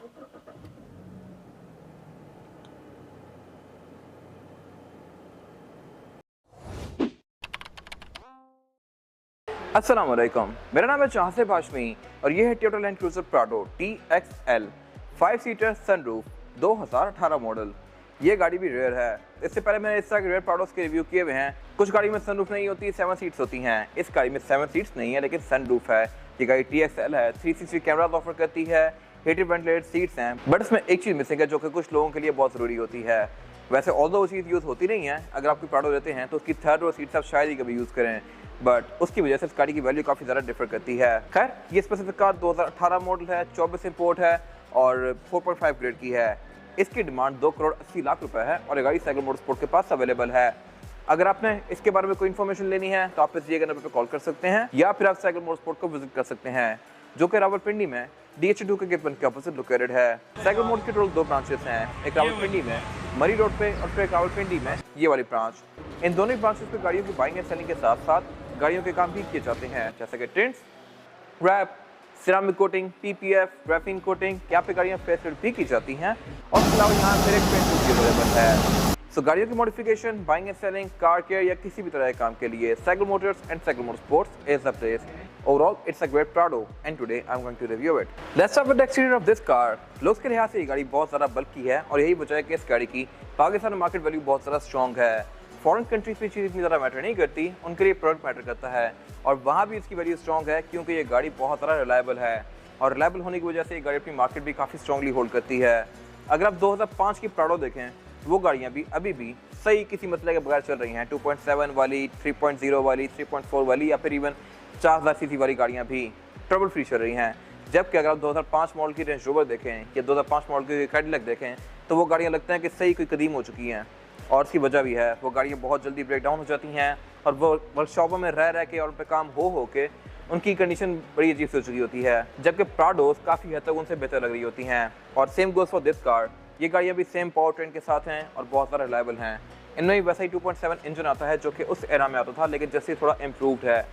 अस्सलाम वालेकुम, मेरा नाम है चाहसिब हाशमी और ये है Toyota land cruiser Prado TXL 5 seater sunroof 2018 model. ये गाड़ी भी रेयर है। इससे पहले मैंने इस तरह के रेयर प्राडोस के रिव्यू किए हुए हैं। कुछ गाड़ी में सनरूफ नहीं होती, 7 सीट्स होती हैं। इस गाड़ी में 7 सीट्स नहीं है लेकिन सनरूफ है। ये गाड़ी TXL है, 360 कैमरास ऑफर करती है, हीटेड वेंटिलेटेड सीट्स हैं, बट इसमें एक चीज़ मिसिंग है जो कि कुछ लोगों के लिए बहुत ज़रूरी होती है। वैसे ऑल्दो वो चीज़ यूज़ होती नहीं है, अगर आपकी प्राडो लेते हैं तो उसकी थर्ड रो सीट्स आप शायद ही कभी यूज़ करें, बट उसकी वजह से इस गाड़ी की वैल्यू काफ़ी ज़्यादा डिफर करती है। खैर, ये स्पेसिफिक कार 2018 मॉडल है, 24 इंपोर्ट है और 4.5 ग्रेड की है। इसकी डिमांड 2 करोड़ 80 लाख रुपए है और ये गाड़ी साइकिल मोटरस्पोर्ट के पास अवेलेबल है। अगर आपने इसके बारे में कोई इन्फॉर्मेशन लेनी है तो आप इस दिए गए नंबर पर कॉल कर सकते हैं या फिर आप साइकिल मोटरस्पोर्ट को विजिट कर सकते हैं, जो कि रावलपिंडी में DH2 के गेट 1 के ऑपोजिट लोकेटेड है। साइकिल मोटर्स के टोटल 2 ब्रांचेस हैं, एक रावलपिंडी में मरी रोड पे और फिर एक रावलपिंडी में ये वाली ब्रांच। इन दोनों ब्रांचेस पे गाड़ियों की बाइंग एंड सेलिंग के साथ साथ गाड़ियों के काम भी किए जाते हैं, जैसे कि tints, wrap, ceramic coating, PPF, graphene coating, यहाँ पे गाड़ियाँ फेसलिफ्ट भी की जाती हैं और इसके अलावा यहाँ डायरेक्ट पेंट भी अवेलेबल है। सो गाड़ियों की modification, buying and selling, car care या किसी भी तरह के काम के लिए cycle Motors and cycle motorsports is the place. Overall, it's a great Prado, and today I'm going to review it. Let's start with the exterior of this car. Looks के लिहाज से ये गाड़ी बहुत ज़्यादा बल्की है और यही वजह है कि इस गाड़ी की पाकिस्तान में मार्केट वैल्यू बहुत ज़्यादा स्ट्रॉन्ग है। फॉरेन कंट्रीज में चीज़ इतनी ज़्यादा मैटर नहीं करती, उनके लिए प्रोडक्ट मैटर करता है और वहाँ भी इसकी वैल्यू स्ट्रॉन्ग है क्योंकि ये गाड़ी बहुत ज़्यादा रिलायबल है और रिलायबल होने की वजह से ये गाड़ी अपनी मार्केट भी काफ़ी स्ट्रॉन्गली होल्ड करती है। अगर आप 2005 की प्राडो देखें, वो गाड़ियाँ भी अभी भी सही किसी मसले के बगैर चल रही हैं। 2.7 वाली, 3.0 वाली, 3.4 वाली या फिर इवन 4000 सीसी वाली गाड़ियाँ भी ट्रबल फ्री चल रही हैं। जबकि अगर आप 2005 मॉडल की रेंज रोवर देखें या 2005 मॉडल की कैडिलैक देखें तो वो गाड़ियाँ लगता है कि सही कोई कदीम हो चुकी हैं और उसकी वजह भी है, वो गाड़ियाँ बहुत जल्दी ब्रेक डाउन हो जाती हैं और वो वर्कशॉपों में रह के और उन पर काम हो के उनकी कंडीशन बड़ी अजीब से हो चुकी होती है, जबकि प्राडोस काफ़ी हद तक उनसे बेहतर लग रही होती हैं। और same goes for this car, ये गाड़ियाँ भी सेम पावर ट्रेन के साथ हैं और बहुत ज़्यादा रिलायबल हैं। इनमें भी वैसा ही 2.7 इंजन आता है जो कि उस एरा में आता था, लेकिन जैसे थोड़ा इम्प्रूव्ड है।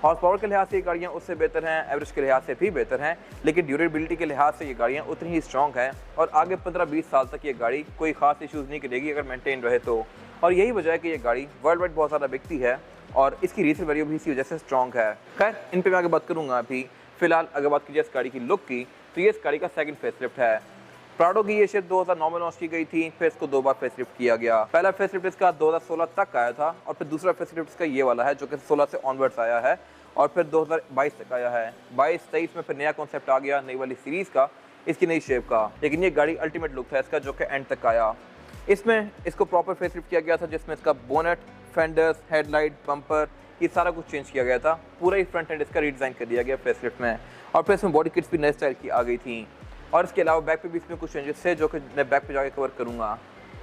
हॉर्स पावर के लिहाज से ये गाड़ियाँ उससे बेहतर हैं, एवरेज के लिहाज से भी बेहतर हैं, लेकिन ड्यूरेबिलिटी के लिहाज से ये गाड़ियाँ उतनी ही स्ट्रॉन्ग हैं और आगे 15-20 साल तक ये गाड़ी कोई खास इश्यूज़ नहीं करेगी अगर मेंटेन रहे तो। और यही वजह है कि ये गाड़ी वर्ल्ड वाइड बहुत ज़्यादा बिकती है और इसकी रीसेल वैल्यू भी इसी वजह से स्ट्रॉन्ग है। खैर, इन पर मैं आगे बात करूँगा। अभी फिलहाल अगर बात कीजिए इस गाड़ी की लुक की, तो ये इस गाड़ी का सेकंड फेसलिफ्ट है। प्राडो की ये शिप 2009 में लॉन्च की गई थी, फिर इसको 2 बार फेसलिफ्ट किया गया। पहला फेसलिफ्ट इसका 2016 तक आया था और फिर दूसरा फेसलिफ्ट इसका ये वाला है जो कि 16 से ऑनवर्ड्स आया है और फिर 2022 तक आया है। 22-23 में फिर नया कॉन्सेप्ट आ गया नई वाली सीरीज़ का, इसकी नई शेप का, लेकिन ये गाड़ी अल्टीमेट लुक था इसका जो कि एंड तक आया। इसमें इसको प्रॉपर फेसलिफ्ट किया गया था जिसमें इसका बोनेट, फेंडर्स, हेडलाइट, बम्पर, ये सारा कुछ चेंज किया गया था। पूरा ही फ्रंट एंड इसका रीडिज़ाइन कर दिया गया फेसलिफ्ट में और फिर इसमें बॉडी किट्स भी नए स्टाइल की आ गई थी और इसके अलावा बैक पे भी इसमें कुछ चेंजेस थे जो कि मैं बैक पे जाके कवर करूँगा।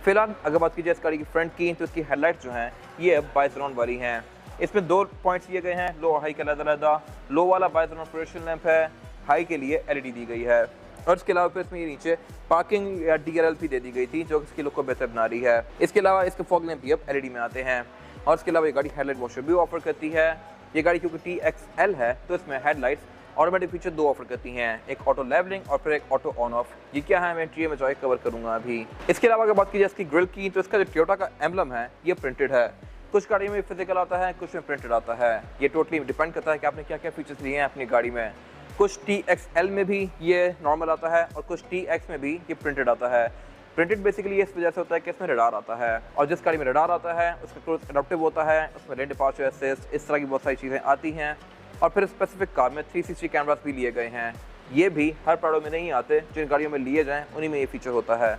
फिलहाल अगर बात कीजिए इस गाड़ी की फ्रंट की, तो इसकी हेडलाइट्स जो हैं ये अब बाइजरॉन वाली हैं। इसमें 2 पॉइंट्स दिए गए हैं, लो और हाई का अलग-अलग। लो वाला बाइजरॉन प्रोजेक्शन लैंप है, हाई के लिए LED दी गई है और इसके अलावा फिर इसमें ये नीचे पार्किंग या DRL भी दे दी गई थी जो इसकी लुक को बेहतर बना रही है। इसके अलावा इसके फॉग लैंप भी अब LED में आते हैं और इसके अलावा ये गाड़ी हेडलाइट वॉशर भी ऑफर करती है। ये गाड़ी क्योंकि TXL है तो इसमें हेडलाइट्स ऑटोमेटिक फीचर 2 ऑफर करती हैं, एक ऑटो लेवलिंग और फिर एक ऑटो ऑन ऑफ। ये क्या है मैं इंटीरियर में जाके कवर करूंगा अभी। इसके अलावा अगर बात कीजिए इसकी ग्रिल की, तो इसका जो टोयोटा का एम्बलम है ये प्रिंटेड है। कुछ गाड़ी में फिजिकल आता है, कुछ में प्रिंटेड आता है। ये टोटली डिपेंड करता है कि आपने क्या क्या फीचर्स लिए हैं अपनी गाड़ी में। कुछ TXL में भी ये नॉर्मल आता है और कुछ TX में भी ये प्रिंटेड आता है। प्रिंटेड बेसिकली इस वजह से होता है कि इसमें रडार आता है और जिस गाड़ी में रडार आता है उसका क्रूज एडाप्टिव होता है, उसमें लेन डिपार्चर असिस्ट, इस तरह की बहुत सारी चीज़ें आती हैं और फिर स्पेसिफिक कार में 360 कैमरास भी लिए गए हैं। ये भी हर प्राडो में नहीं आते, जिन गाड़ियों में लिए जाएँ उन्हीं में ये फीचर होता है।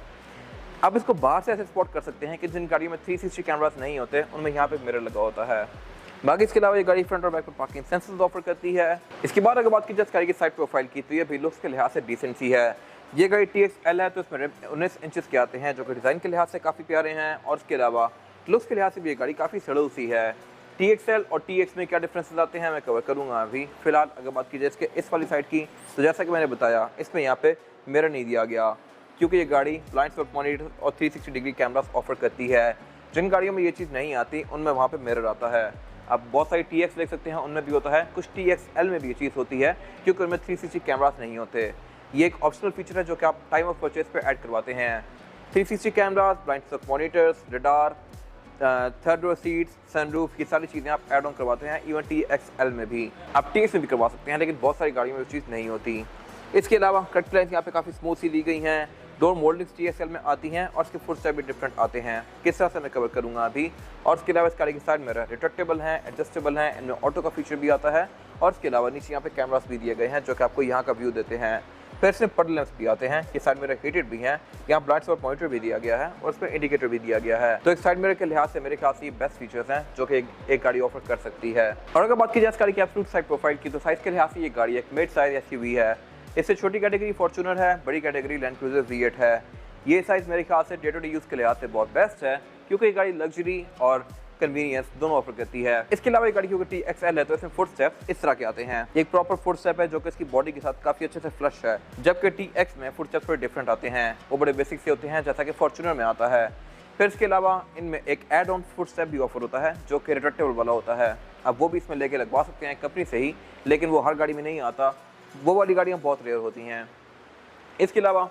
आप इसको बाहर से ऐसे स्पॉट कर सकते हैं कि जिन गाड़ियों में 360 कैमरास नहीं होते उनमें यहाँ पे मिरर लगा होता है। बाकी इसके अलावा ये गाड़ी फ्रंट और बैक पर पार्किंग सेंसर्स ऑफर करती है। इसके बाद अगर बात की जाए गाड़ी की साइड प्रोफाइल की, तो ये भी लुक्स के लिहाज से डिसेंट सी है। ये गाड़ी TXL है तो इसमें 19 इंचेस के आते हैं जो कि डिज़ाइन के लिहाज से काफ़ी प्यारे हैं और इसके अलावा लुक्स के लिहाज से भी ये गाड़ी काफ़ी सड़ू सी है। TXL और TX में क्या डिफरेंसेस आते हैं मैं कवर करूँगा अभी। फिलहाल अगर बात की जाए इसके इस वाली साइड की, तो जैसा कि मैंने बताया इसमें यहाँ पे मिरर नहीं दिया गया क्योंकि ये गाड़ी ब्लाइंड स्पॉट मॉनिटर और 360 डिग्री कैमरास ऑफर करती है। जिन गाड़ियों में ये चीज़ नहीं आती उनमें वहाँ पे मिरर आता है। आप बहुत सारी TX देख सकते हैं, उनमें भी होता है। कुछ TXL में भी ये चीज़ होती है क्योंकि उनमें 360 कैमरास नहीं होते। ये एक ऑप्शनल फीचर है जो कि आप टाइम ऑफ परचेज पे ऐड करवाते हैं। 360 cameras, blind spot monitors, radar, third row seats, sunroof, ये सारी चीज़ें आप ऐड ऑन करवाते हैं। इवन TXL में भी, आप TX में भी करवा सकते हैं, लेकिन बहुत सारी गाड़ियों में वो चीज़ नहीं होती। इसके अलावा कट लाइन्स यहाँ पे काफ़ी स्मूथ सी दी गई हैं। डोर मोल्डिंग्स TXL में आती हैं और इसके फुट स्टेप भी डिफरेंट आते हैं, किस तरह से मैं कवर करूँगा अभी। और इसके अलावा इस गाड़ी की साइड मिरर रिट्रैक्टेबल हैं, एडजस्टेबल हैं, इनमें ऑटो का फीचर भी आता है। और इसके अलावा नीचे यहाँ पे कैमरास भी दिए गए हैं जो कि आपको यहाँ का व्यू देते हैं। फिर इसमें पड लैंप्स भी आते हैं, ये साइड मिरर हीटेड भी हैं, यहाँ ब्लाइंड स्पॉट मॉनिटर भी दिया गया है और इसमें इंडिकेटर भी दिया गया है। तो एक साइड मिरर के लिहाज से मेरे ख्याल से ये बेस्ट फीचर्स हैं जो कि एक गाड़ी ऑफर कर सकती है। और अगर बात की जाए इस गाड़ी की एब्सोल्यूट साइड प्रोफाइल की, तो साइज के लिहाज से ये गाड़ी एक मिड साइज SUV है। इससे छोटी कैटेगरी फॉर्च्यूनर है, बड़ी कैटेगरी लैंड क्रूजर V8 है। ये साइज मेरे ख्याल से डे टू डे यूज़ के लिहाज से बहुत बेस्ट है, क्योंकि ये गाड़ी लग्जरी और कन्वीनियंस दोनों ऑफर करती है। इसके अलावा ये गाड़ी क्योंकि TXL है तो इसमें फुट स्टेप्स इस तरह के आते हैं। एक प्रॉपर फुट स्टेप है जो कि इसकी बॉडी के साथ काफ़ी अच्छे से फ्लश है, जबकि TX में फुट स्टेप्स थोड़े डिफरेंट आते हैं, वो बड़े बेसिक से होते हैं जैसा कि फॉर्च्यूनर में आता है। फिर इसके अलावा इनमें एक एड ऑन फुट स्टेप भी ऑफर होता है जो कि रिट्रैक्टेबल वाला होता है। अब वो भी इसमें लेके लगवा सकते हैं कंपनी से ही, लेकिन वो हर गाड़ी में नहीं आता, वो वाली गाड़ियाँ बहुत रेयर होती हैं। इसके अलावा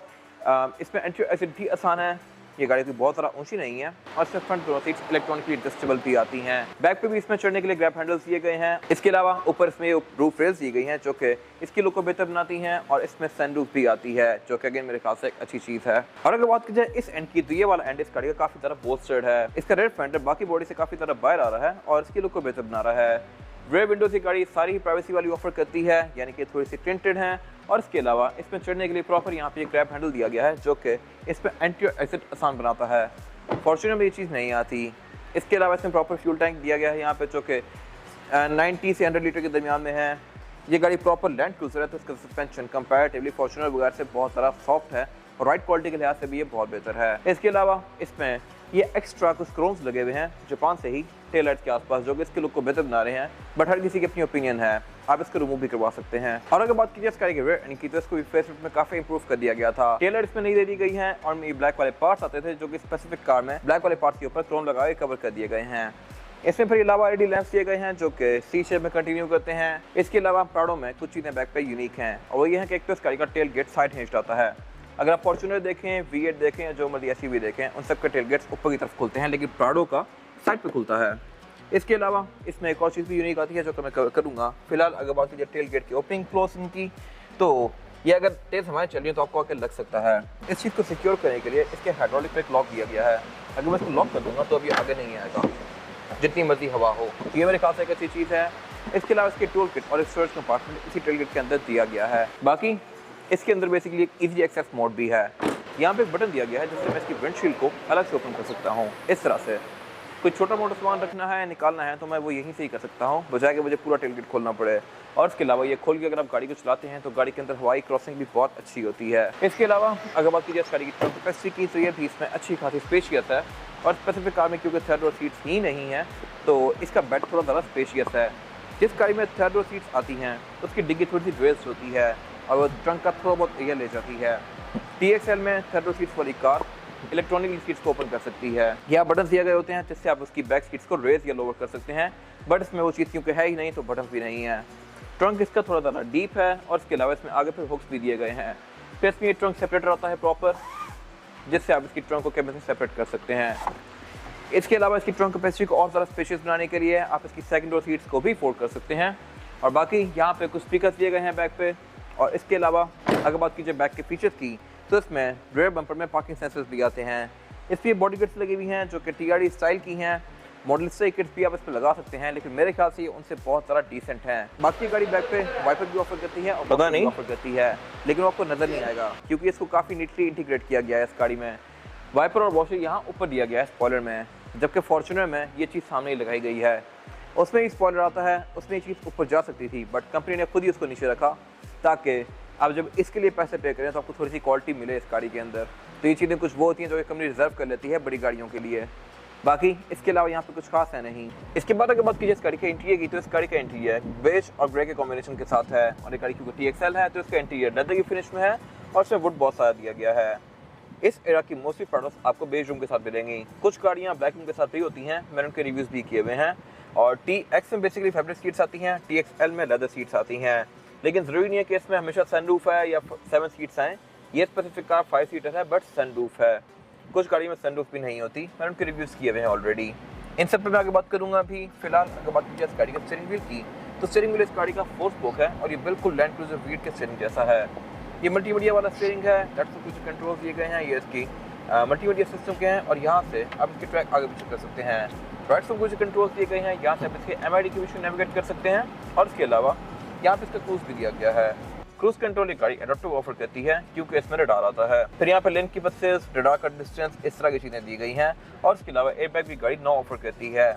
इसमें एंट्री एग्जिट भी आसान है, ये गाड़ी कोई बहुत ज़्यादा ऊंची नहीं है। और इसमें फ्रंट दोनों सीट्स इलेक्ट्रॉनिकली एडजस्टेबल भी आती हैं। बैक पे भी इसमें चढ़ने के लिए ग्रैब हैंडल्स दिए गए हैं। इसके अलावा ऊपर इसमें रूफ रेल्स दी गई हैं जो कि इसकी लुक को बेहतर बनाती हैं। और इसमें सनरूफ भी आती है जो कि अगेन मेरे ख्याल से एक अच्छी चीज़ है। और अगर बात की जाए इस एंड की, तो ये वाला एंड इस गाड़ी का काफ़ी ज़्यादा बोल्स्टर्ड है। इसका रेयर फेंडर बाकी बॉडी से काफ़ी ज़्यादा बाहर आ रहा है और इसकी लुक को बेहतर बना रहा है। रेयर विंडोज की गाड़ी सारी ही प्राइवेसी वाली ऑफर करती है, यानी कि थोड़ी सी टिंटेड है। और इसके अलावा इसमें चढ़ने के लिए प्रॉपर यहाँ पे एक ग्रैब हैंडल दिया गया है जो कि इस पर एंट्री एग्जिट आसान बनाता है। फॉर्च्यूनर में ये चीज़ नहीं आती। इसके अलावा इसमें प्रॉपर फ्यूल टैंक दिया गया है यहाँ पे जो कि 90 से 100 लीटर के दरमियान में है। ये गाड़ी प्रॉपर लैंड क्रूजर है तो इसका सस्पेंशन कंपैरेटिवली फॉर्च्यूनर वगैरह से बहुत ज़्यादा सॉफ्ट है और राइड क्वालिटी के लिहाज से भी ये बहुत बेहतर है। इसके अलावा इसमें ये एक्स्ट्रा कुछ क्रोम्स लगे हुए हैं जापान से ही टेल लाइट्स के आसपास जो कि इसके लुक को बेहतर बना रहे हैं, बट हर किसी की अपनी ओपिनियन है, आप इसको रिमूव भी करवा सकते हैं। और अगर बात कीजिए इस गाड़ी के रेयर एंड की, तो इसको भी फेसलिफ्ट में काफी इंप्रूव कर दिया गया था। टेल लाइट्स में नहीं दे दी गई हैं और ये ब्लैक वाले पार्ट्स आते थे जो कि स्पेसिफिक कार में ब्लैक वाले पार्ट्स के ऊपर क्रोम लगा के कवर कर दिए गए हैं। इसमें फिर अलावा LED लैंप्स दिए गए हैं जो कि C शेप में कंटिन्यू करते हैं। इसके अलावा प्राडो में कुछ चीज़ें बैक पे यूनिक हैं और वो ये है कि एक तो इस गाड़ी का टेल गेट साइड हिंज्ड आता है। अगर आप फॉर्च्यूनर देखें, V8 देखें, जो मर्जी SUV देखें, उन सब के टेल गेट्स ऊपर की तरफ खुलते हैं, लेकिन प्राडो का साइड पे खुलता है। इसके अलावा इसमें एक और चीज़ भी यूनिक आती है जो कि मैं कवर करूँगा। फिलहाल अगर बात कीजिए टेल गेट की ओपनिंग क्लोजिंग की, तो ये अगर तेज़ हवाएं चल रही है तो आपको आके लग सकता है। इस चीज़ को सिक्योर करने के लिए इसके हाइड्रोलिक पे एक लॉक दिया गया है। अगर मैं इसको लॉक कर दूँगा तो अभी आगे नहीं आएगा, जितनी मर्जी हवा हो। ये मेरे ख्याल से एक अच्छी चीज़ है। इसके अलावा इसके टूल किट और स्टोरेज कंपार्टमेंट इसी टेल गेट के अंदर दिया गया है। बाकी इसके अंदर बेसिकली एक ईजी एक्सेस मोड भी है। यहाँ पे एक बटन दिया गया है जिससे मैं इसकी विंडशील्ड को अलग से ओपन कर सकता हूँ। इस तरह से कोई छोटा मोटा सामान रखना है, निकालना है, तो मैं वो यहीं से ही कर सकता हूँ, बजाय कि मुझे पूरा टेल गेट खोलना पड़े। और इसके अलावा ये खोल के अगर आप गाड़ी को चलाते हैं तो गाड़ी के अंदर हवाई क्रॉसिंग भी बहुत अच्छी होती है। इसके अलावा अगर बात कीजिए इस गाड़ी की ट्रंक कैपेसिटी की, तो ये भी इसमें अच्छी खासी स्पेशियस है। और स्पेसिफिक कार में क्योंकि थर्ड रो सीट्स ही नहीं है तो इसका बेड थोड़ा ज़्यादा स्पेशियस है। जिस गाड़ी में थर्ड रो सीट्स आती हैं उसकी डिग्गी थोड़ी सी रेस्ड होती है और वो ट्रंक का थोड़ा बहुत एरिया ले जाती है। TXL में थर्ड रो सीट्स वाली कार इलेक्ट्रॉनिक सीट्स को ओपन कर सकती है। यहाँ बटन दिए गए होते हैं जिससे आप उसकी बैक सीट्स को रेज या लोअर कर सकते हैं, बट इसमें वो चीज़ क्योंकि है ही नहीं तो बटन भी नहीं है। ट्रंक इसका थोड़ा ज़्यादा डीप है और इसके अलावा इसमें आगे फिर हुक्स भी दिए गए हैं। फिर इसमें ये ट्रंक सेपरेटर आता है प्रॉपर, जिससे आप इसकी ट्रंक को कैबिन से सेपरेट कर सकते हैं। इसके अलावा इसकी ट्रंक कैपेसिटी को और ज़्यादा स्पेशियस बनाने के लिए आप इसकी सेकंड रो सीट्स को भी फोल्ड कर सकते हैं। और बाकी यहाँ पे कुछ स्पीकर्स दिए गए हैं बैक पे। और इसके अलावा अगर बात कीजिए बैक के फीचर्स की, तो इसमें रेयर बम्पर में पार्किंग सेंसर्स भी आते हैं। इस पर बॉडी किट्स लगी हुई हैं जो कि TRD स्टाइल की हैं। मॉडल से किट्स भी आप इस पर लगा सकते हैं, लेकिन मेरे ख्याल से ये उनसे बहुत ज़्यादा डिसेंट हैं। बाकी गाड़ी बैक पे वाइपर भी ऑफर करती है और पता नहीं ऑफर करती है, लेकिन वो आपको नज़र नहीं आएगा क्योंकि इसको काफ़ी नीटली इंटीग्रेट किया गया है इस गाड़ी में। वाइपर और वॉशर यहाँ ऊपर दिया गया है स्पॉइलर में, जबकि फॉर्च्यूनर में ये चीज़ सामने ही लगाई गई है। उसमें ही स्पॉइलर आता है, उसमें ये चीज़ ऊपर जा सकती थी, बट कंपनी ने खुद ही उसको नीचे रखा ताकि आप जब इसके लिए पैसे पे करें तो आपको थोड़ी सी क्वालिटी मिले इस गाड़ी के अंदर। तो ये चीज़ें कुछ वो होती हैं जो कि कंपनी रिजर्व कर लेती है बड़ी गाड़ियों के लिए। बाकी इसके अलावा यहाँ पे कुछ खास है नहीं। इसके बाद अगर बात कीजिए इस गाड़ी के इंटीरियर की, तो इस गाड़ी का इंटीरियर बेज और ग्रे के कॉम्बिनेशन के साथ है। और ये गाड़ी क्योंकि TXL है तो इसका इंटीरियर लेदर की फिनिश में है और इसमें वुड बहुत सारा दिया गया है। इस एरा की मोस्टली प्रोडक्ट्स आपको बेज रूम के साथ मिलेंगी। कुछ गाड़ियाँ ब्लैक रूम के साथ भी होती हैं, मैंने उनके रिव्यूज़ भी किए हुए हैं। और TX में बेसिकली फैब्रिक सीट्स आती हैं, TXL में लेदर सीट्स आती हैं। लेकिन ज़रूरी नहीं है कि इसमें हमेशा सनरूफ है या 7 सीट्स हैं। ये स्पेसिफिक कार 5 सीटर है बट सनरूफ है। कुछ गाड़ी में सनरूफ भी नहीं होती, मैंने उनके रिव्यूज़ किए हुए हैं ऑलरेडी। इन सब पे मैं आगे बात करूँगा। अभी फिलहाल अगर बात की जाए इस गाड़ी के स्टीयरिंग व्हील की, तो स्टीयरिंग व्हील इस गाड़ी का 4 स्पोक है और ये बिल्कुल लैंड क्रूज़र वीट के स्टीयरिंग जैसा है। ये मल्टीमीडिया वाला स्टीयरिंग है, कुछ कंट्रोल दिए गए हैं, ये इसकी मल्टीमीडिया सिस्टम के हैं और यहाँ से आप इसके ट्रैक आगे पीछे कर सकते हैं। राइट से कुछ कंट्रोल दिए गए हैं, यहाँ से आप इसके MID के विषय नेविगेट कर सकते हैं और इसके अलावा यहाँ पे इसका क्रूज भी दिया गया है। क्रूज कंट्रोल ये गाड़ी एडाप्टिव ऑफर करती है क्योंकि इसमें रडार आता है। फिर यहाँ पे लेन की बसेस, रडार का डिस्टेंस, इस तरह की चीज़ें दी गई हैं और इसके अलावा एयरबैग भी गाड़ी 9 ऑफर करती है।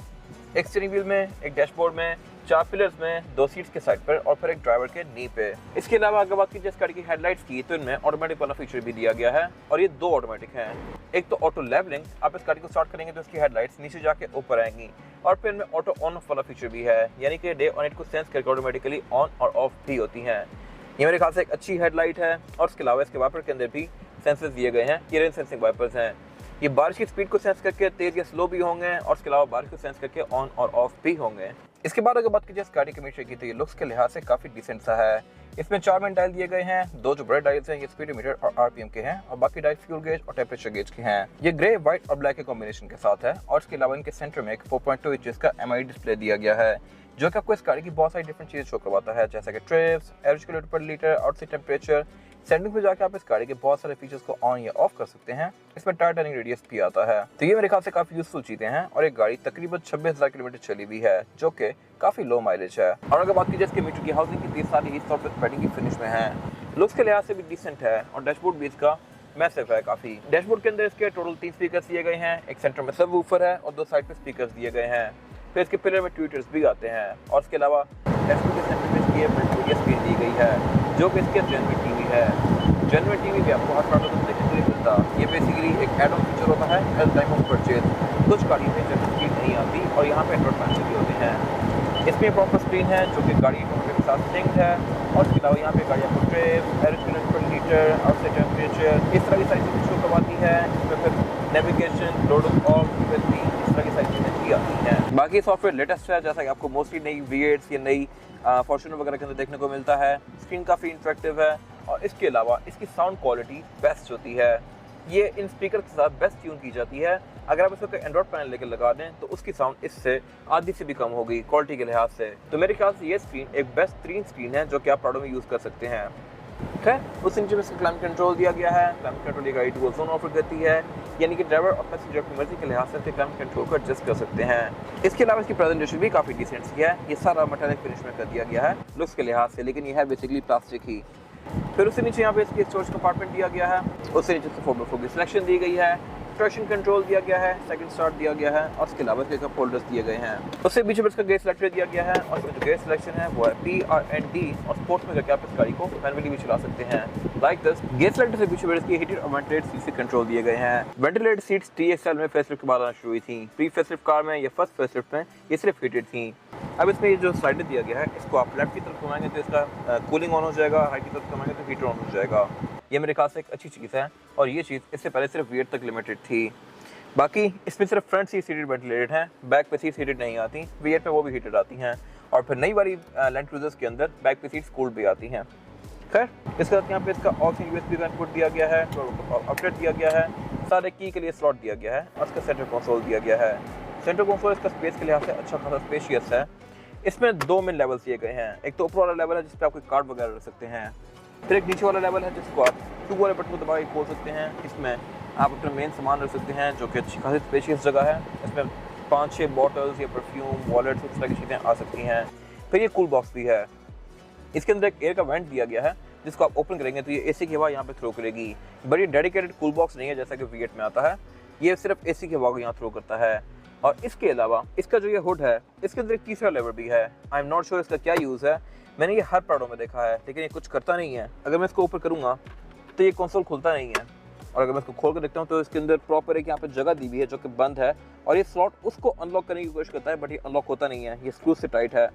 एक स्टीयरिंग व्हील में, एक डैशबोर्ड में, 4 पिलर्स में, 2 सीट्स के साइड पर और फिर एक ड्राइवर के नी पे। इसके अलावा अगर बात की जाए इस गाड़ी की हेडलाइट्स की, तो इनमें ऑटोमेटिक वाला फीचर भी दिया गया है और ये 2 ऑटोमेटिक हैं। एक तो ऑटो लेवलिंग, आप इस गाड़ी को स्टार्ट करेंगे तो इसकी हेडलाइट्स नीचे जाके ऊपर आएंगी और फिर इनमें ऑटो ऑन ऑफ वाला फीचर भी है, यानी कि डे और नाइट को सेंस करके ऑटोमेटिकली ऑन और ऑफ भी होती हैं। ये मेरे ख्याल से एक अच्छी हेडलाइट है और इसके अलावा इसके वाइपर के अंदर भी सेंसर्स दिए गए हैं। ये रेन सेंसिंग वाइपर्स हैं, ये बारिश की स्पीड को सेंस करके तेज या स्लो भी होंगे और इसके अलावा बारिश को सेंस करके ऑन और ऑफ भी होंगे। इसके बाद अगर बात की जाए इस गाड़ी के मीटर की, तो ये लुक्स के लिहाज से काफ़ी डिसेंट सा है। इसमें 4 मेन डायल दिए गए हैं, 2 जो बड़े डायल्स हैं ये स्पीडोमीटर और RPM के हैं और बाकी डायल फ्यूल गेज और टेम्परेचर गेज के हैं। ये ग्रे, व्हाइट और ब्लैक के कॉम्बिनेशन के साथ है और इसके अलावा इनके सेंटर में एक 4.2 इंचेस का MID डिस्प्ले दिया गया है जो कि आपको इस गाड़ी की बहुत सारी डिफरेंट चीज़ें शो करवाता है, जैसा कि ट्रिप्स, एवरेज किलोमीटर पर लीटर, आउटसाइड टेम्परेचर। सेटिंग पे जाकर आप इस गाड़ी के बहुत सारे फीचर्स को ऑन या ऑफ कर सकते हैं। इसमें टायर टर्निंग रेडियस भी आता है, तो ये मेरे ख्याल से काफ़ी यूजफुल चीज़ें हैं और एक गाड़ी तकरीबन 26,000 किलोमीटर चली हुई है जो कि काफ़ी लो माइलेज है। और अगर बात की जाए इसके मीटर की हाउसिंग की, 30 साल इस तौर पर पैडिंग की फिनिश में है। लुक्स के लिहाज से भी डिसेंट है और डैशबोर्ड भी इसका मैसिव है काफ़ी। डैशबोर्ड के अंदर इसके टोटल 3 स्पीकर्स दिए गए हैं, एक सेंटर में सबवूफर है और 2 साइड पे स्पीकर्स दिए गए हैं। फिर इसके पिलर में ट्विटर्स भी आते हैं और इसके अलावा डैशबोर्ड के सेंटर में इसकी मल्टीमीडिया स्क्रीन दी गई है जो कि इसके जेन्युइन टीवी है। जेन्युइन टीवी भी आपको हर प्राइवेट में देखने को नहीं मिलता। ये बेसिकली एक एड ऑन फीचर होता है एट टाइम ऑफ परचेज। कुछ गाड़ियों में जेन्युइन स्क्रीन नहीं आती और यहाँ पे एंड्रॉइड पैनल भी होते हैं। इसमें प्रॉपर स्क्रीन है जो कि गाड़ी के साथ सिंक्ड है और इसके अलावा यहाँ पे गाड़ी आपको ट्रिप, एवरेज किलोमीटर पर लीटर, आउटसाइड टेम्परेचर, इस तरह की सारी चीज़ें शो करवाती है। इसमें फिर नेविगेशन, लोड ऑफ, USB, इस तरह की सारी चीज़ें भी आती हैं। बाकी सॉफ्टवेयर लेटेस्ट है, जैसा कि आपको मोस्टली नई V8 या नई फॉर्च्यूनर वगैरह के अंदर देखने को मिलता है। स्क्रीन काफ़ी इंटरेक्टिव है और इसके अलावा इसकी साउंड क्वालिटी बेस्ट होती है। ये इन स्पीकर के साथ बेस्ट ट्यून की जाती है। अगर आप इसको एंड्रॉइड पैनल लेकर लगा दें तो उसकी साउंड इससे आधी से भी कम होगी क्वालिटी के लिहाज से। तो मेरे ख्याल से ये स्क्रीन एक बेहतरीन स्क्रीन है जो कि आप प्राडो में यूज़ कर सकते हैं। ठीक है, उस नीचे में इसका क्लाइमेट कंट्रोल दिया गया है। क्लाइमेट कंट्रोल ये गाड़ी डुअल जोन ऑफर करती है, यानी कि ड्राइवर और पैसेंजर की मर्जी के लिहाज से क्लाइमेट कंट्रोल को एडजस्ट कर सकते हैं। इसके अलावा इसकी प्रेजेंटेशन भी काफ़ी डिसेंट सी है। ये सारा मेटालिक फिनिश में कर दिया गया है लुक्स के लिहाज से, लेकिन ये है बेसिकली प्लास्टिक ही। फिर उससे नीचे यहाँ पे इसकी स्टोरेज कंपार्टमेंट दिया गया है, उससे नीचे से 4x4 की सिलेक्शन दी गई है, ट्रैक्शन कंट्रोल दिया गया है, सेकंड स्टार्ट दिया गया है और इसके अलावा इसके कप होल्डर्स दिए गए हैं। उससे पीछे पर इसका गेयर सिलेक्टर दिया गया है और इसमें जो गेयर सिलेक्शन है वो है PRND और स्पोर्ट्स में करके आप इस गाड़ी को मैनुअली भी चला सकते हैं लाइक दिस। गेयर सिलेक्टर से पीछे पर इसकी हीटेड और वेंटिलेटेड सीट कंट्रोल दिए गए हैं। वेंटिलेटेड सीट्स TXL में फेसलिफ्ट के बाद आना शुरू हुई थी। प्री फेसलिफ्ट कार में या फर्स्ट फेसलिफ्ट में ये सिर्फ हीटेड थी। अब इसमें ये जो स्लाइडर दिया गया है, इसको आप लेफ्ट की तरफ घुमाएंगे तो इसका कूलिंग ऑन हो जाएगा, राइट की तरफ घुमाएंगे तो हीटर ऑन हो जाएगा। ये मेरे ख्याल से एक अच्छी चीज़ है और ये चीज़ इससे पहले सिर्फ V8 तक लिमिटेड थी। बाकी इसमें सिर्फ फ्रंट सीट हीटेड वेंटिलेटेड हैं, बैक पे सीट हीटेड नहीं आती। V8 पे वो भी हीटेड आती हैं और फिर नई वाली लैंड क्रूजर्स के अंदर बैक पे सीट्स कूल्ड भी आती हैं। खैर, इसके साथ यहाँ पे इसका ऑक्सीजन USB का इनपुट दिया गया है, आउटलेट दिया गया है, सारे की के लिए स्लॉट दिया गया है और इसका सेंटर कंसोल दिया गया है। सेंटर कंसोल इसका स्पेस के लिहाज से अच्छा खासा स्पेशियस है। इसमें 2 मेन लेवल्स दिए गए हैं। एक तो ऊपर वाला लेवल है जिस पे आप कोई कार्ड वगैरह रख सकते हैं, फिर एक नीचे वाला लेवल है जिसको आप 2 वाले बटन को दबा के खोल सकते हैं। इसमें आप अपना मेन सामान रख सकते हैं जो कि अच्छी खासी स्पेशियस जगह है। इसमें 5-6 बॉटल्स या परफ्यूम, वॉलेट्स, इस तरह की चीज़ें आ सकती हैं। फिर ये कूल बॉक्स भी है। इसके अंदर एक एयर का वेंट दिया गया है जिसको आप ओपन करेंगे तो ये AC की हवा यहाँ पे थ्रो करेगी। बट ये डेडिकेटेड कूल बॉक्स नहीं है जैसा कि V8 में आता है, ये सिर्फ AC की हवा को यहाँ थ्रो करता है। और इसके अलावा इसका जो ये हुड है, इसके अंदर एक तीसरा लेवर भी है। आई एम नॉट श्योर इसका क्या यूज़ है, मैंने ये हर प्राडो में देखा है लेकिन ये कुछ करता नहीं है। अगर मैं इसको ऊपर करूँगा तो ये कंसोल खुलता नहीं है और अगर मैं इसको खोल कर देखता हूँ तो इसके अंदर प्रॉपर एक यहाँ पे जगह दी हुई है जो कि बंद है और ये स्लॉट उसको अनलॉक करने की कोशिश करता है बट ये अनलॉक होता नहीं है, ये स्क्रू से टाइट है।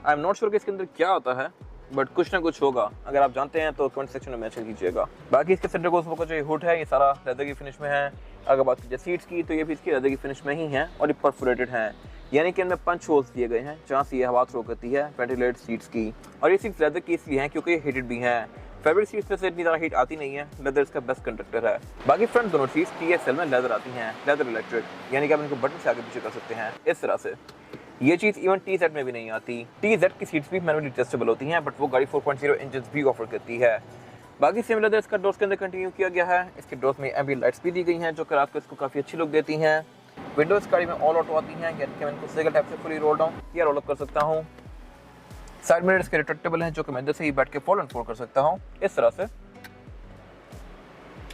आई एम नॉट श्योर कि इसके अंदर क्या होता है बट कुछ ना कुछ होगा। अगर आप जानते हैं तो कमेंट सेक्शन में मैंशन कीजिएगा। बाकी इसके सेंटर कंसोल का जो ये हुड है ये सारा लेदर की फिनिश में है। अगर बात कीजिए सीट्स की तो ये भी इसकी लेदर की फिनिश में ही है और ये परफोरेटेड हैं। यानी कि इनमें पंच होल्स दिए गए हैं जहाँ से ये हवा थ्रो करती है वेंटिलेटेड सीट्स की। और ये सीट्स लेदर की इसलिए हैं क्योंकि ये हीटेड भी हैं। फैब्रिक सीट्स में से इतनी ज़्यादा हीट आती नहीं है, लेदर इसका बेस्ट कंडक्टर है। बाकी फ्रंट दोनों सीट्स TXL में लेदर आती हैं, लेदर इलेक्ट्रिक, यानी कि आप इनको बटन से आगे पीछे कर सकते हैं इस तरह से। ये चीज़ इवन TZ में भी नहीं आती। TZ की सीट्स भी मैनुअली एडजस्टेबल होती हैं, बट वो गाड़ी 4.0 इंजन भी ऑफर करती है। बाकी सेम लेदर इसका डोर्स के अंदर कंटिन्यू किया गया है। इसके डोर्स में एम्बिएंट लाइट्स भी दी गई हैं जो कि रात को इसको काफ़ी अच्छी लुक देती हैं। विंडोज गाड़ी में ऑल ऑटो आती हैं, यानी कि मैं इनको सिंगल टैप से फुली रोल डाउन या रोल अप कर सकता हूँ। साइड मिरर इसके रिट्रैक्टेबल हैं जो कि मैं इधर से ही बैठ के फोल्ड एंड फोल्ड कर सकता हूँ इस तरह से।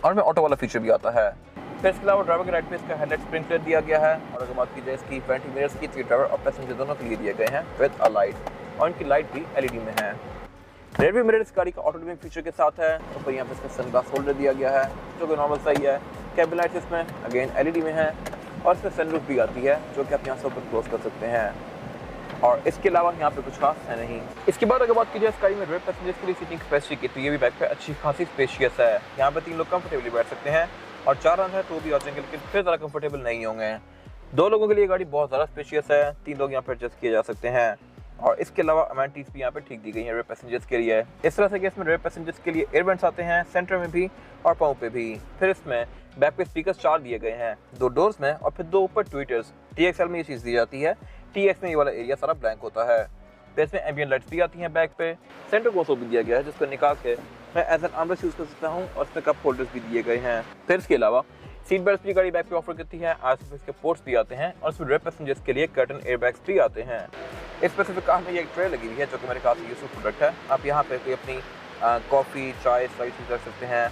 और में ऑटो वाला फीचर भी आता है। फिर इसके अलावा ड्राइवर के राइट पे इसका हेडलाइट स्प्रिंकलर दिया गया है। और अगर बात की जाए इसकी फ्रंट मिरर्स की, ड्राइवर और पैसेंजर दोनों के लिए दिए गए हैं विद अ लाइट, और इनकी लाइट भी LED में है। रेयर व्यू मिरर इस गाड़ी का ऑटो डिमिंग फीचर के साथ है। ऊपर यहाँ पे इसका सनग्लास होल्डर दिया गया है जो कि नॉर्मल सही है। कैबिन लाइट्स इसमें अगेन LED में है, और इसमें सनरूफ भी आती है जो कि आप यहाँ से ओपन क्लोज कर सकते हैं। और इसके अलावा यहाँ पे कुछ खास है नहीं। इसके बाद अगर बात की जाए इस गाड़ी में रेयर पैसेंजर्स के लिए सीटिंग कैपेसिटी की, तो ये भी बैक पे अच्छी खासी स्पेशियस है। यहाँ पे 3 लोग कंफर्टेबली बैठ सकते हैं, और 4 रन है तो भी आ जाएंगे, लेकिन फिर ज़्यादा कंफर्टेबल नहीं होंगे। 2 लोगों के लिए गाड़ी बहुत ज़्यादा स्पेशियस है, 3 लोग यहाँ पे एडजस्ट किए जा सकते हैं। और इसके अलावा अमेनिटीज भी यहाँ पे ठीक दी गई है रेयर पैसेंजर्स के लिए। इस तरह से कि इसमें रेयर पैसेंजर्स के लिए एयरवेंट्स आते हैं, सेंटर में भी और पाँव पे भी। फिर इसमें बैक पे स्पीकर्स 4 दिए गए हैं, 2 डोर्स में, और फिर 2 ऊपर ट्विटर्स। TXL में ये चीज़ दी जाती है, TX में ये वाला एरिया सारा ब्लैंक होता है। फिर इसमें एम्बिएंट लाइट्स भी आती हैं बैक पे। सेंटर कंसोल भी दिया गया है जिसको निकाल के मैं एज एन आर्मरेस्ट यूज़ कर सकता हूँ, और इसमें कप होल्डर्स भी दिए गए हैं। फिर इसके अलावा सीट बेल्ट भी गाड़ी बैक पे ऑफर करती है। आसपास के पोर्ट्स भी आते हैं, और इसमें रेयर पैसेंजर्स के लिए कर्टन एयरबैग्स भी आते हैं। इस स्पेसिफिक कार में ये एक ट्रे लगी हुई है जो कि मेरे काफ़ी यूजफुल प्रोडक्ट है। आप यहाँ पे कोई अपनी कॉफ़ी, चाय, स्लाइस कर सकते हैं।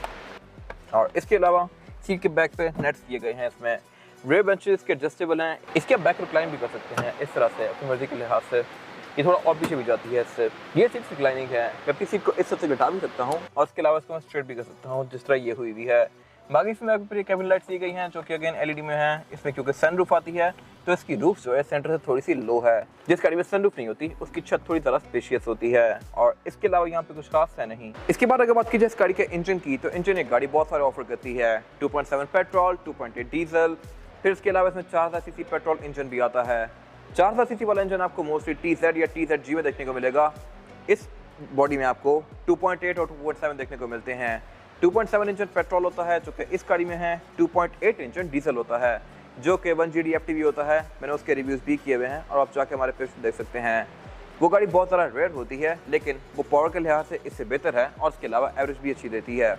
और इसके अलावा सीट के बैक पे नेट्स दिए गए हैं। इसमें रेयर बेंचेस के एडजस्टेबल हैं, इसके बैक रिक्लाइन भी कर सकते हैं इस तरह से अपनी मर्जी के लिहाज से। ये थोड़ा और पीछे भी जाती है इससे। ये सीट रिक्लाइनिंग है, मैं अपनी सीट को इस तरह से घटा भी सकता हूँ, और इसके अलावा इसको मैं स्ट्रेट भी कर सकता हूँ जिस तरह ये हुई भी है। बाकी इसमें ऊपर कैबिन लाइट्स दी गई हैं जो कि अगेन LED में है। इसमें क्योंकि सनरूफ आती है तो इसकी रूफ जो है सेंटर से थोड़ी सी लो है। जिस गाड़ी में सनरूफ नहीं होती उसकी छत थोड़ी ज़्यादा स्पेशियस होती है। और इसके अलावा यहाँ पे कुछ खास है नहीं। इसके बाद अगर बात की जाए इस गाड़ी के इंजन की, तो इंजन एक गाड़ी बहुत सारे ऑफर करती है। 2.7 पेट्रोल, 2.8 डीजल। फिर इसके अलावा इसमें 4000 सीसी पेट्रोल इंजन भी आता है। 4000 सीसी वाला इंजन आपको मोस्टली TZ या TZG में देखने को मिलेगा। इस बॉडी में आपको 2.8 और 2.7 देखने को मिलते हैं। 2.7 इंजन पेट्रोल होता है जो कि इस गाड़ी में है। 2.8 इंजन डीजल होता है जो कि 1GD FTV होता है। मैंने उसके रिव्यूज़ भी किए हुए हैं, और आप जाके हमारे पेज देख सकते हैं। वो गाड़ी बहुत ज़्यादा रेयर होती है, लेकिन वो पावर के लिहाज से इससे बेहतर है, और उसके अलावा एवरेज भी अच्छी देती है।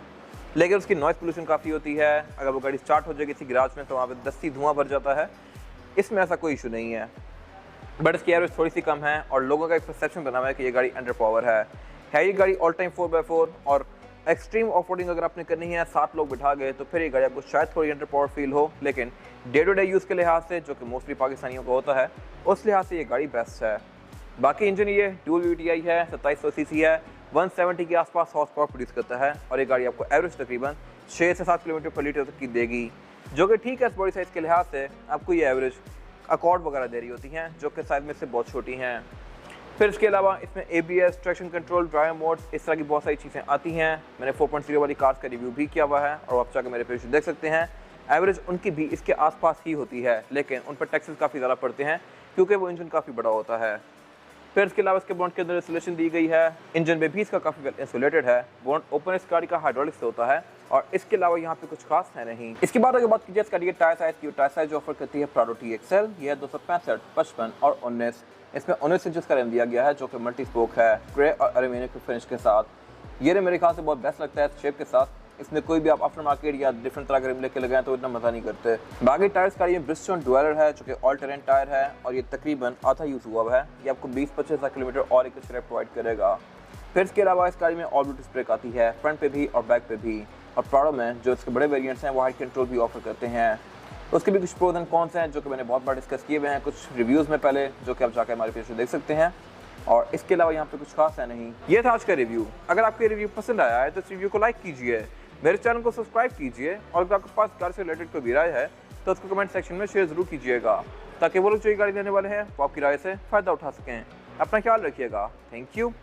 लेकिन उसकी नॉइस पोल्यूशन काफ़ी होती है। अगर वो गाड़ी स्टार्ट हो जाएगी किसी गैराज में तो वहाँ पर दस्ती धुआं भर जाता है। इसमें ऐसा कोई इशू नहीं है, बट इसकी एवरेज थोड़ी सी कम है, और लोगों का एक परसेप्शन बना हुआ है कि ये गाड़ी अंडर पावर है। ये गाड़ी ऑल टाइम 4x4, और एक्सट्रीम ऑफ रोडिंग अगर आपने करनी है, 7 लोग बिठा गए, तो फिर ये गाड़ी आपको शायद थोड़ी अंडर पावर फील हो, लेकिन डे टू डे यूज़ के लिहाज से, जो कि मोस्टली पाकिस्तानियों का होता है, उस लिहाज से ये गाड़ी बेस्ट है। बाकी इंजन ये डुअल VTI है, 2700 सीसी है, 170 के आसपास हॉर्स पावर प्रोड्यूस करता है, और ये गाड़ी आपको एवरेज तकरीबन 6 से 7 किलोमीटर पर लीटर तक की देगी, जो कि ठीक है। इस बॉडी साइज़ के लिहाज से आपको ये एवरेज अकॉर्ड वगैरह दे रही होती हैं, जो कि साइज में से बहुत छोटी हैं। फिर इसके अलावा इसमें ABS, traction control, drive modes, इस तरह की बहुत सारी चीज़ें आती हैं। मैंने 4.0 वाली कार्स का रिव्यू भी किया हुआ है, और आप जाकर मेरे पेज देख सकते हैं। एवरेज उनकी भी इसके आसपास ही होती है, लेकिन उन पर टैक्सेस काफ़ी ज़्यादा पड़ते हैं क्योंकि वो इंजन काफ़ी बड़ा होता है। फिर इसके अलावा इसके बोनट के अंदर इंसुलेशन दी गई है। इंजन में भी इसका काफ़ी वेल इंसुलेटेड है। बोनट ओपन इस गाड़ी का हाइड्रोलिक से होता है, और इसके अलावा यहाँ पे कुछ खास है नहीं। इसके बाद अगर बात की जाए इस गाड़ी के टायर साइज की, टायर साइज जो ऑफर करती है प्राडो TXL, ये है 265, 55 और 19। इसमें 19 इंचेस का रिम दिया गया है जो कि मल्टी स्पोक है, ग्रे और एल्यूमिनियम के फिनिश के साथ। ये रिम मेरे ख्याल से बहुत बेस्ट लगता है शेप के साथ। इसमें कोई भी आप आफ्टर मार्केट या डिफरेंट तरह के रिम लेके लगाएं तो इतना मज़ा नहीं करते। बाकी टायर्स का ये ब्रिजस्टोन डुएलर है जो कि ऑल टेरेन टायर है, और ये तकरीबन आधा यूज़ हुआ है। ये आपको 20-25 किलोमीटर और एक शेप प्रोवाइड करेगा। फिर इसके अलावा इस गाड़ी में ऑल ब्लूटूथ ब्रेक आती है, फ्रंट पे भी और बैक पे भी। और प्राडो में जो इसके बड़े वेरिएंट्स हैं वो हाइट कंट्रोल भी ऑफर करते हैं। उसके भी कुछ प्रोज एंड कॉन्स हैं जो कि मैंने बहुत बार डिस्कस किए हुए हैं कुछ रिव्यूज़ में पहले, जो कि आप जाकर हमारे पेज पे देख सकते हैं। और इसके अलावा यहाँ पे कुछ खास है नहीं। ये था आज का रिव्यू। अगर आपको रिव्यू पसंद आया है तो इस रिव्यू को लाइक कीजिए, मेरे चैनल को सब्सक्राइब कीजिए, और अगर आपके पास कार से रिलेटेड कोई भी राय है तो उसको कमेंट सेक्शन में शेयर ज़रूर कीजिएगा, ताकि वो लोग जो ये गाड़ी लेने वाले हैं वो आपकी राय से फ़ायदा उठा सकें। अपना ख्याल रखिएगा। Thank you.